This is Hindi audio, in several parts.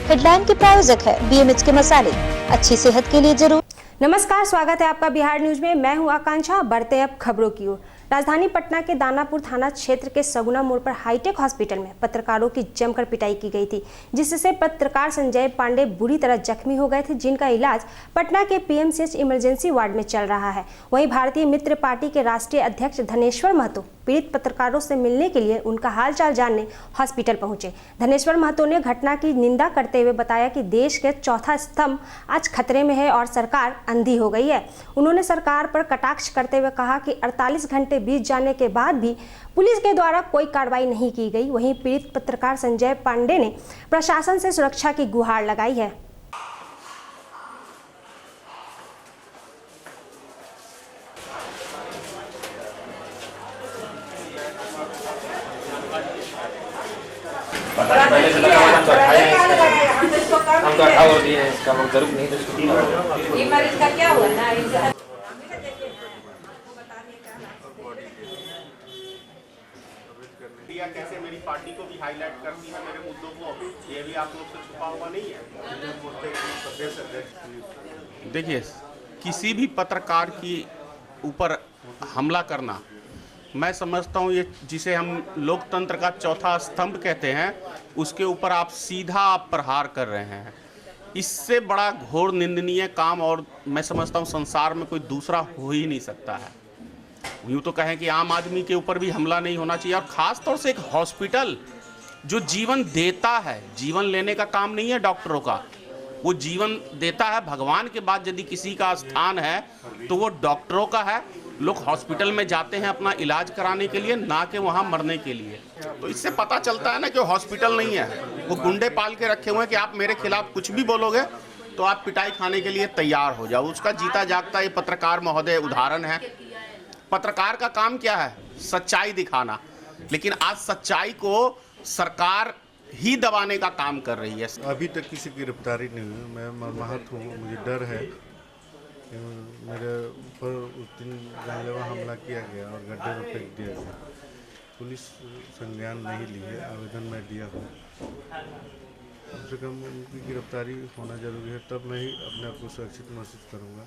हेडलाइन के प्रायोजक है BMH के मसाले, अच्छी सेहत के लिए जरूर। नमस्कार, स्वागत है आपका बिहार न्यूज में। मैं हूं आकांक्षा। बढ़ते अब खबरों की ओर। राजधानी पटना के दानापुर थाना क्षेत्र के सगुना मोड़ पर हाईटेक हॉस्पिटल में पत्रकारों की जमकर पिटाई की गई थी, जिससे पत्रकार संजय पांडे बुरी तरह जख्मी हो गए थे, जिनका इलाज पटना के PMCH इमरजेंसी वार्ड में चल रहा है। वहीं भारतीय मित्र पार्टी के राष्ट्रीय अध्यक्ष धनेश्वर महतो पीड़ित पत्रकारों से मिलने के लिए उनका हालचाल जानने हॉस्पिटल पहुंचे। धनेश्वर महतो ने घटना की निंदा करते हुए बताया कि देश के चौथा स्तंभ आज खतरे में है और सरकार अंधी हो गई है। उन्होंने सरकार पर कटाक्ष करते हुए कहा कि 48 घंटे बीत जाने के बाद भी पुलिस के द्वारा कोई कार्रवाई नहीं की गई। वहीं पीड़ित पत्रकार संजय पांडे ने प्रशासन से सुरक्षा की गुहार लगाई है। पहले से लगा हुआ हम तो अठा और दिए हैं इसका हम जरूर नहीं तो ये मरीज का क्या हुआ ना कैसे मेरी पार्टी को भी हाईलाइट करती है, मेरे मुद्दों को, ये भी आप लोग से छुपा हुआ नहीं है। देखिए, किसी भी पत्रकार की ऊपर हमला करना, मैं समझता हूँ ये जिसे हम लोकतंत्र का चौथा स्तंभ कहते हैं, उसके यूपर आप सीधा प्रहार कर रहे हैं। इससे बड़ा घोर निंदनीय काम और मैं समझता हूँ संसार में कोई दूसरा हो ही नहीं सकता है। यूँ तो कहें कि आम आदमी के ऊपर भी हमला नहीं होना चाहिए, और ख़ास तौर से एक हॉस्पिटल जो जीवन देता है, जीवन लेने का काम नहीं है डॉक्टरों का, वो जीवन देता है। भगवान के बाद यदि किसी का स्थान है तो वो डॉक्टरों का है। लोग हॉस्पिटल में जाते हैं अपना इलाज कराने के लिए, ना कि वहाँ मरने के लिए। तो इससे पता चलता है ना कि हॉस्पिटल नहीं है, वो गुंडे पाल के रखे हुए हैं कि आप मेरे खिलाफ कुछ भी बोलोगे तो आप पिटाई खाने के लिए तैयार हो जाओ। उसका जीता जागता ये पत्रकार महोदय उदाहरण है। पत्रकार का काम क्या है? सच्चाई दिखाना, लेकिन आज सच्चाई को सरकार ही दबाने का काम कर रही है। अभी तक किसी की गिरफ्तारी नहीं हुई। मैं मर्माहत हूँ, मुझे डर है। मेरे ऊपर उस दिन जानलेवा हमला किया गया और गड्ढे में फेंक दिया गया। पुलिस संज्ञान नहीं ली है, आवेदन मैं दिया हूँ। कम से कम उनकी गिरफ्तारी होना जरूरी है, तब मैं ही अपने आप को सुरक्षित महसूस करूँगा।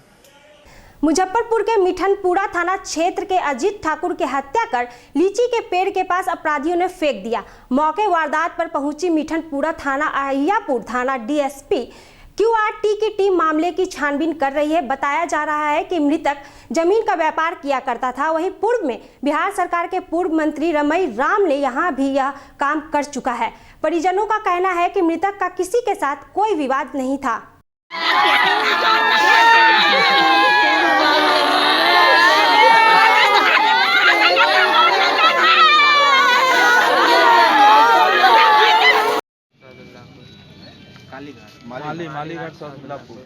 मुजफ्फरपुर के मिठनपुरा थाना क्षेत्र के अजीत ठाकुर की हत्या कर लीची के पेड़ के पास अपराधियों ने फेंक दिया। मौके वारदात पर पहुंची मिठनपुरा थाना अहियापुर थाना DSP QRT की टीम मामले की छानबीन कर रही है। बताया जा रहा है कि मृतक जमीन का व्यापार किया करता था। वहीं पूर्व में बिहार सरकार के पूर्व मंत्री रमई राम ने यहां भी यह काम कर चुका है। परिजनों का कहना है कि मृतक का किसी के साथ कोई विवाद नहीं था। मालीघाट सौदापुर।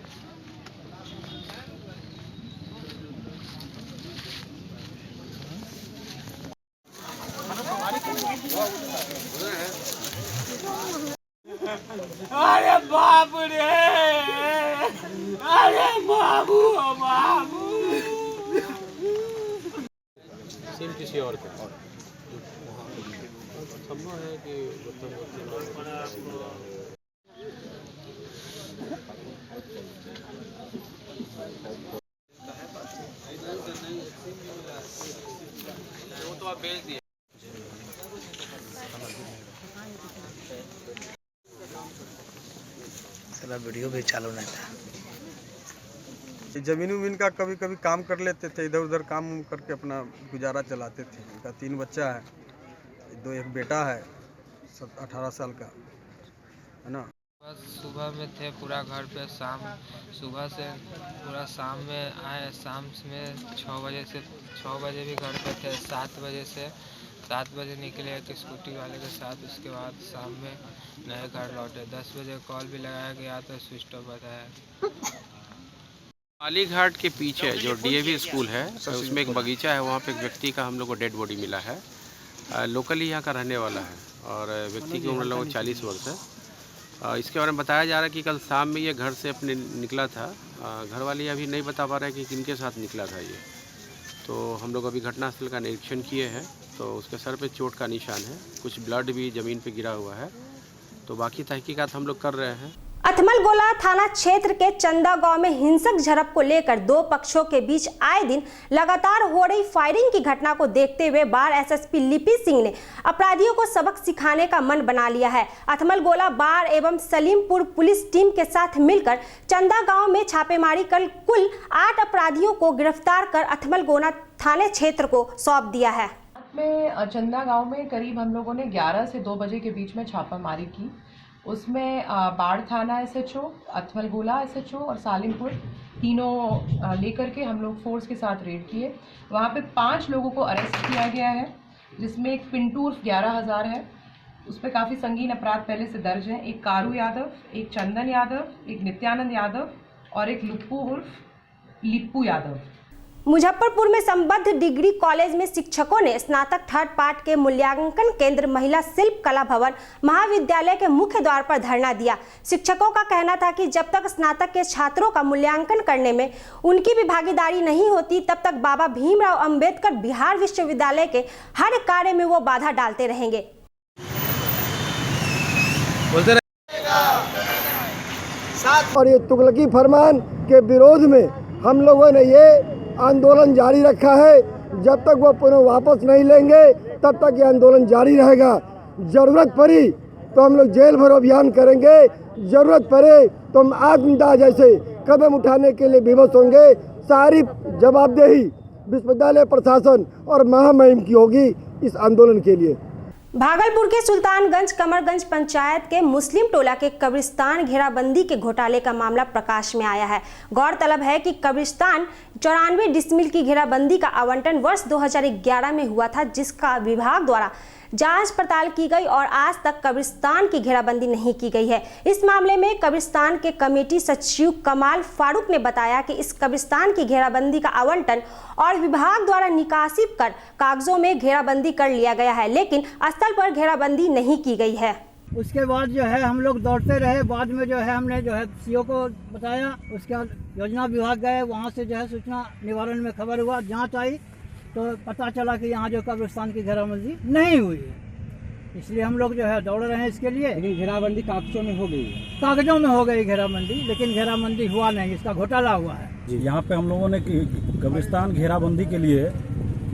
अरे बाप रे, अरे बाबू बाबू। सिम किसी और का संभव है कि वो तो आप भेज दिए। वीडियो भी चालू नहीं था। जमीन उमीन का कभी कभी काम कर लेते थे, इधर उधर काम करके अपना गुजारा चलाते थे। उनका 3 बच्चा है, एक बेटा है 18 साल का, है ना। बस सुबह में थे पूरा घर पे, सुबह से पूरा शाम में आए। शाम में 6 बजे से 6 बजे भी घर पे थे। 7 बजे निकले तो स्कूटी वाले के साथ। उसके बाद शाम में नए घर लौटे। 10 बजे कॉल भी लगाया गया तो स्विच ऑफ बताया। मालीघाट के पीछे जो DAV स्कूल है, उसमें एक बगीचा है, वहाँ पे एक व्यक्ति का हम लोग को डेड बॉडी मिला है। लोकली यहाँ का रहने वाला है और व्यक्ति की उम्र लगभग 40 वर्ष है। इसके बारे में बताया जा रहा है कि कल शाम में ये घर से अपने निकला था। घर वाले अभी नहीं बता पा रहे हैं कि किनके साथ निकला था ये। तो हम लोग अभी घटनास्थल का निरीक्षण किए हैं, तो उसके सर पे चोट का निशान है, कुछ ब्लड भी ज़मीन पे गिरा हुआ है। तो बाकी तहकीकात हम लोग कर रहे हैं। अथमलगोला थाना क्षेत्र के चंदा गांव में हिंसक झड़प को लेकर दो पक्षों के बीच आए दिन लगातार हो रही फायरिंग की घटना को देखते हुए बाढ़ एसएसपी लिपि सिंह ने अपराधियों को सबक सिखाने का मन बना लिया है। अथमलगोला बाढ़ एवं सलीमपुर पुलिस टीम के साथ मिलकर चंदा गांव में छापेमारी कर कुल 8 अपराधियों को गिरफ्तार कर अथमलगोला थाने क्षेत्र को सौंप दिया है। में चंदा गांव में करीब हम लोगों ने 11 से 2 बजे के बीच में छापामारी की। उसमें बाढ़ थाना एसएचओ, अथमलगोला एसएचओ और सालिमपुर तीनों लेकर के हम लोग फोर्स के साथ रेड किए। वहाँ पे 5 लोगों को अरेस्ट किया गया है, जिसमें एक पिंटू उर्फ 11,000 है, उस पर काफ़ी संगीन अपराध पहले से दर्ज हैं। एक कारू यादव, एक चंदन यादव, एक नित्यानंद यादव और एक लुप्पू उर्फ लिप्पू यादव। मुजफ्फरपुर में संबद्ध डिग्री कॉलेज में शिक्षकों ने स्नातक थर्ड पार्ट के मूल्यांकन केंद्र महिला शिल्प कला भवन महाविद्यालय के मुख्य द्वार पर धरना दिया। शिक्षकों का कहना था कि जब तक स्नातक के छात्रों का मूल्यांकन करने में उनकी भी भागीदारी नहीं होती, तब तक बाबा भीमराव अंबेडकर बिहार विश्वविद्यालय के हर कार्य में वो बाधा डालते रहेंगे। और ये तुगलकी फरमान के विरोध में हम लोगों ने ये आंदोलन जारी रखा है। जब तक वो पुनः वापस नहीं लेंगे तब तक ये आंदोलन जारी रहेगा। जरूरत पड़ी तो हम लोग जेल भरो अभियान करेंगे, जरूरत पड़े तो हम आत्मदाह जैसे कदम उठाने के लिए विवश होंगे। सारी जवाबदेही विश्वविद्यालय प्रशासन और महामहिम की होगी इस आंदोलन के लिए। भागलपुर के सुल्तानगंज कमरगंज पंचायत के मुस्लिम टोला के कब्रिस्तान घेराबंदी के घोटाले का मामला प्रकाश में आया है। गौरतलब है कि कब्रिस्तान 94 डिसमिल की घेराबंदी का आवंटन वर्ष 2011 में हुआ था, जिसका विभाग द्वारा जांच पड़ताल की गई और आज तक कब्रिस्तान की घेराबंदी नहीं की गई है। इस मामले में कब्रिस्तान के कमेटी सचिव कमाल फारूक ने बताया कि इस कब्रिस्तान की घेराबंदी का आवंटन और विभाग द्वारा निकासी कर कागजों में घेराबंदी कर लिया गया है, लेकिन स्थल पर घेराबंदी नहीं की गई है। उसके बाद जो है हम लोग दौड़ते रहे। बाद में जो है हमने जो है सीओ को बताया, उसके बाद योजना विभाग गए, वहाँ से जो है सूचना निवारण में खबर हुआ, जाँच आई तो पता चला कि यहाँ जो कब्रिस्तान की घेराबंदी नहीं हुई है। इसलिए हम लोग जो है दौड़ रहे हैं इसके लिए। लेकिन घेराबंदी कागजों में हो गई है, कागजों में हो गई घेराबंदी, लेकिन घेराबंदी हुआ नहीं, इसका घोटाला हुआ है जी। यहाँ पे हम लोगों ने कब्रिस्तान घेराबंदी के लिए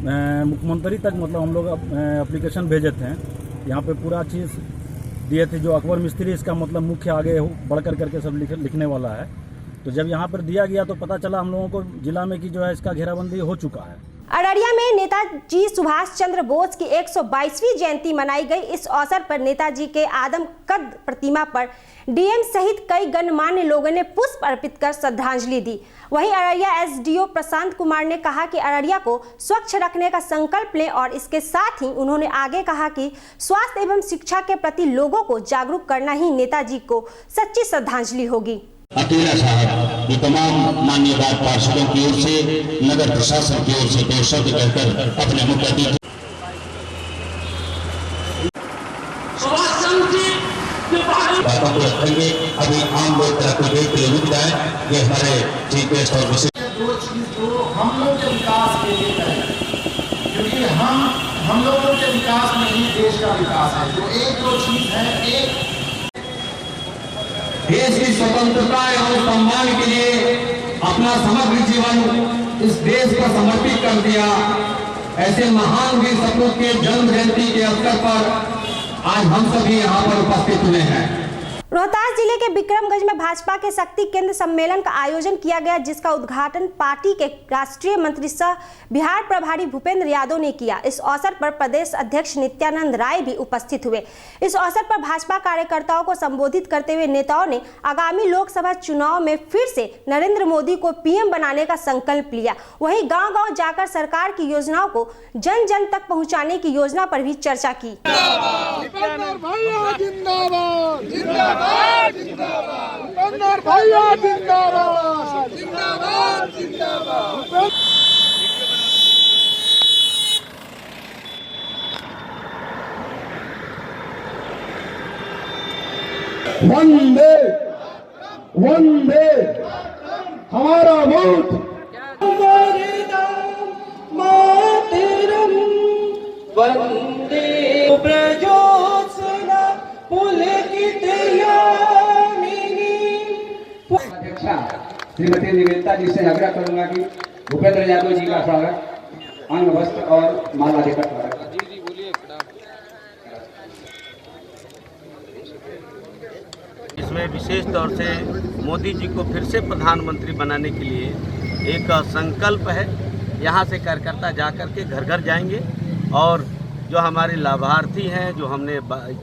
मुख्यमंत्री तक मतलब हम लोग एप्लीकेशन भेजे थे। यहाँ पे पूरा चीज़ दिए थे, जो अकबर मिस्त्री इसका मतलब मुख्य आगे बढ़कर करके सब लिखने वाला है। तो जब यहाँ पर दिया गया तो पता चला हम लोगों को जिला में कि जो है इसका घेराबंदी हो चुका है। अररिया में नेताजी सुभाष चंद्र बोस की 122वीं जयंती मनाई गई। इस अवसर पर नेताजी के आदमकद प्रतिमा पर डीएम सहित कई गणमान्य लोगों ने पुष्प अर्पित कर श्रद्धांजलि दी। वहीं अररिया एसडीओ प्रशांत कुमार ने कहा कि अररिया को स्वच्छ रखने का संकल्प लें और इसके साथ ही उन्होंने आगे कहा कि स्वास्थ्य एवं शिक्षा के प्रति लोगों को जागरूक करना ही नेताजी को सच्ची श्रद्धांजलि होगी। अकेला साहब ये तमाम मान्यवर पार्षदों की ओर से, नगर प्रशासन की ओर से 2 शब्द कहकर अपने मुख्य अतिथि बातों को रखेंगे। अभी आम लोग तरह को देख के रुक जाए, ये हमारे चीफ गेस्ट और विशेष 2 चीज तो हम लोग के विकास के लिए करें, क्योंकि हम लोगों के विकास में ही देश का विकास है। जो 1-2 चीज है, एक देश की स्वतंत्रता एवं सम्मान के लिए अपना समग्र जीवन इस देश को समर्पित कर दिया। ऐसे महान वीर सपूत के जन्म जयंती के अवसर पर आज हम सभी यहाँ पर उपस्थित हुए हैं। रोहतास जिले के विक्रमगंज में भाजपा के शक्ति केंद्र सम्मेलन का आयोजन किया गया, जिसका उद्घाटन पार्टी के राष्ट्रीय मंत्री सह बिहार प्रभारी भूपेंद्र यादव ने किया। इस अवसर पर प्रदेश अध्यक्ष नित्यानंद राय भी उपस्थित हुए। इस अवसर पर भाजपा कार्यकर्ताओं को संबोधित करते हुए नेताओं ने आगामी लोकसभा चुनाव में फिर से नरेंद्र मोदी को पीएम बनाने का संकल्प लिया। वहीं गांव-गांव जाकर सरकार की योजनाओं को जन जन तक पहुंचाने की योजना पर भी चर्चा की। वंदे वंदे हमारा वोट मातरम वंदे प्रजोत्सना पुलकित यामिनी अध्यक्षा श्रीमती निवेदिता जी से आग्रह करूंगा कि भूपेंद्र यादव जी का स्वागत अंग वस्त्र और माला देकर स्वागत। इसमें विशेष तौर से मोदी जी को फिर से प्रधानमंत्री बनाने के लिए एक संकल्प है। यहाँ से कार्यकर्ता जा कर के घर घर जाएंगे और जो हमारे लाभार्थी हैं, जो हमने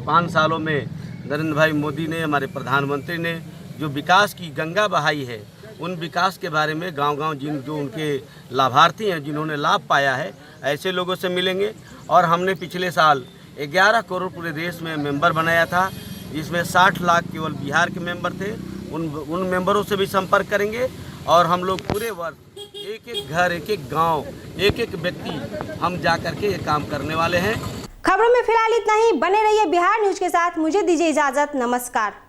5 सालों में नरेंद्र भाई मोदी ने, हमारे प्रधानमंत्री ने जो विकास की गंगा बहाई है, उन विकास के बारे में गांव-गांव जो उनके लाभार्थी हैं, जिन्होंने लाभ पाया है, ऐसे लोगों से मिलेंगे। और हमने पिछले साल 11 करोड़ पूरे देश में मेंबर बनाया था, जिसमें 60 लाख केवल बिहार के मेंबर थे। उन मेंबरों से भी संपर्क करेंगे और हम लोग पूरे वर्ष एक-एक घर, एक-एक गांव, एक-एक व्यक्ति हम जा कर के ये काम करने वाले हैं। खबरों में फिलहाल इतना ही। बने रहिए बिहार न्यूज के साथ। मुझे दीजिए इजाजत। नमस्कार।